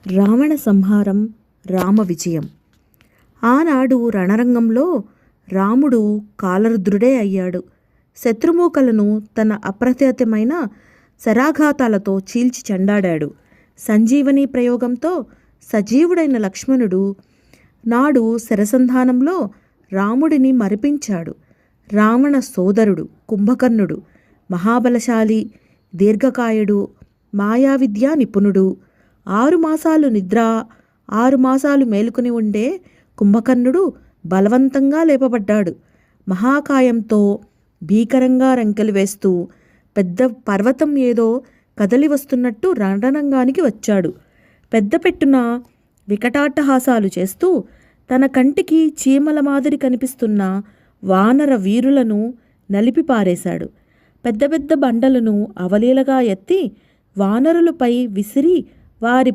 రావణ సంహారం, రామ విజయం. ఆనాడు రణరంగంలో రాముడు కాలరుద్రుడే అయ్యాడు. శత్రుమూకలను తన అప్రతిహతమైన శరాఘాతాలతో చీల్చి చెండాడాడు. సంజీవని ప్రయోగంతో సజీవుడైన లక్ష్మణుడు నాడు శరసంధానంలో రాముడిని మరిపించాడు. రావణ సోదరుడు కుంభకర్ణుడు మహాబలశాలి, దీర్ఘకాయుడు, మాయావిద్యా నిపుణుడు. 6 మాసాలు నిద్ర, 6 మాసాలు మేలుకుని ఉండే కుంభకర్ణుడు బలవంతంగా లేపబడ్డాడు. మహాకాయంతో భీకరంగా రంకెలు వేస్తూ పెద్ద పర్వతం ఏదో కదలి వస్తున్నట్టు రణరంగానికి వచ్చాడు. పెద్ద పెట్టున వికటాట్టహాసాలు చేస్తూ తన కంటికి చీమల మాదిరి కనిపిస్తున్న వానర వీరులను నలిపి పారేశాడు. పెద్ద పెద్ద బండలను అవలీలగా ఎత్తి వానరులపై విసిరి వారి